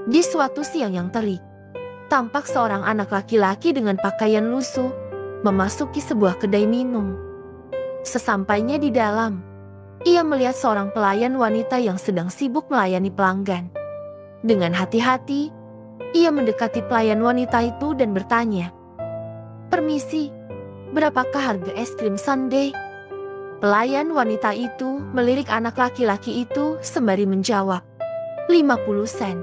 Di suatu siang yang terik, tampak seorang anak laki-laki dengan pakaian lusuh memasuki sebuah kedai minum. Sesampainya di dalam, ia melihat seorang pelayan wanita yang sedang sibuk melayani pelanggan. Dengan hati-hati, ia mendekati pelayan wanita itu dan bertanya, "Permisi, berapakah harga es krim sundae?" Pelayan wanita itu melirik anak laki-laki itu sembari menjawab, 50 sen.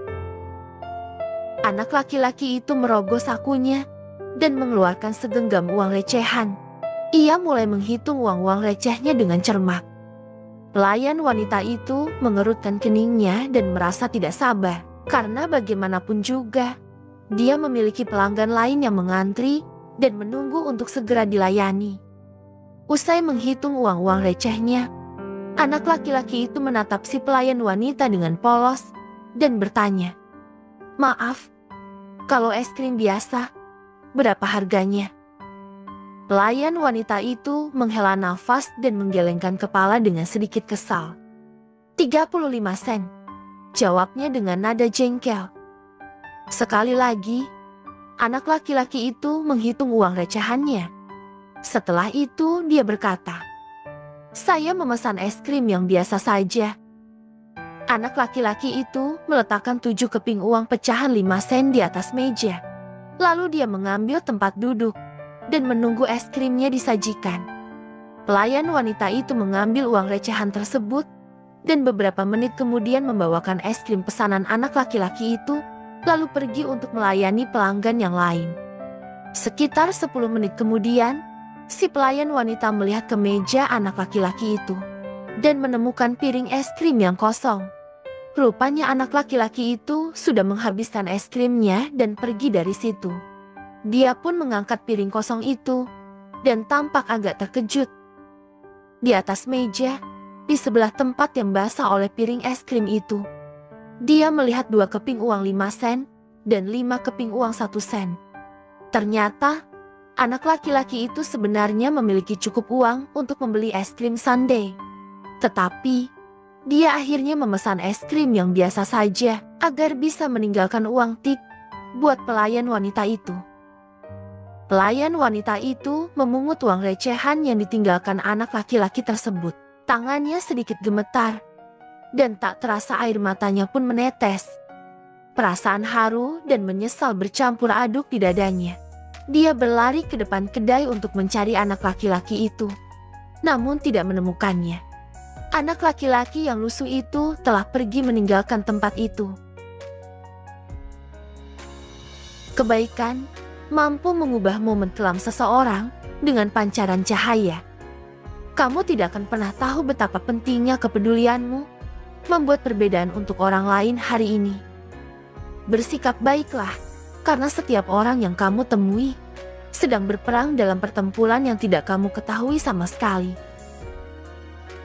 Anak laki-laki itu merogoh sakunya dan mengeluarkan segenggam uang recehan. Ia mulai menghitung uang-uang recehnya dengan cermat. Pelayan wanita itu mengerutkan keningnya dan merasa tidak sabar, karena bagaimanapun juga, dia memiliki pelanggan lain yang mengantri dan menunggu untuk segera dilayani. Usai menghitung uang-uang recehnya, anak laki-laki itu menatap si pelayan wanita dengan polos dan bertanya, "Maaf, kalau es krim biasa, berapa harganya?" Pelayan wanita itu menghela nafas dan menggelengkan kepala dengan sedikit kesal. 35 sen, jawabnya dengan nada jengkel. Sekali lagi, anak laki-laki itu menghitung uang recehannya. Setelah itu dia berkata, "Saya memesan es krim yang biasa saja." Anak laki-laki itu meletakkan 7 keping uang pecahan 5 sen di atas meja. Lalu dia mengambil tempat duduk dan menunggu es krimnya disajikan. Pelayan wanita itu mengambil uang recehan tersebut dan beberapa menit kemudian membawakan es krim pesanan anak laki-laki itu, lalu pergi untuk melayani pelanggan yang lain. Sekitar 10 menit kemudian, si pelayan wanita melihat ke meja anak laki-laki itu dan menemukan piring es krim yang kosong. Rupanya anak laki-laki itu sudah menghabiskan es krimnya dan pergi dari situ. Dia pun mengangkat piring kosong itu dan tampak agak terkejut. Di atas meja, di sebelah tempat yang basah oleh piring es krim itu, dia melihat 2 keping uang 5 sen dan 5 keping uang 1 sen. Ternyata, anak laki-laki itu sebenarnya memiliki cukup uang untuk membeli es krim sundae. Tetapi, dia akhirnya memesan es krim yang biasa saja agar bisa meninggalkan uang tip buat pelayan wanita itu. Pelayan wanita itu memungut uang recehan yang ditinggalkan anak laki-laki tersebut. Tangannya sedikit gemetar, dan tak terasa air matanya pun menetes. Perasaan haru dan menyesal bercampur aduk di dadanya. Dia berlari ke depan kedai untuk mencari anak laki-laki itu, namun tidak menemukannya. Anak laki-laki yang lusuh itu telah pergi meninggalkan tempat itu. Kebaikan mampu mengubah momen kelam seseorang dengan pancaran cahaya. Kamu tidak akan pernah tahu betapa pentingnya kepedulianmu membuat perbedaan untuk orang lain hari ini. Bersikap baiklah, karena setiap orang yang kamu temui sedang berperang dalam pertempuran yang tidak kamu ketahui sama sekali.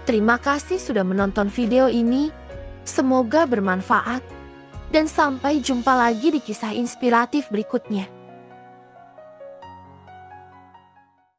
Terima kasih sudah menonton video ini, semoga bermanfaat, dan sampai jumpa lagi di kisah inspiratif berikutnya.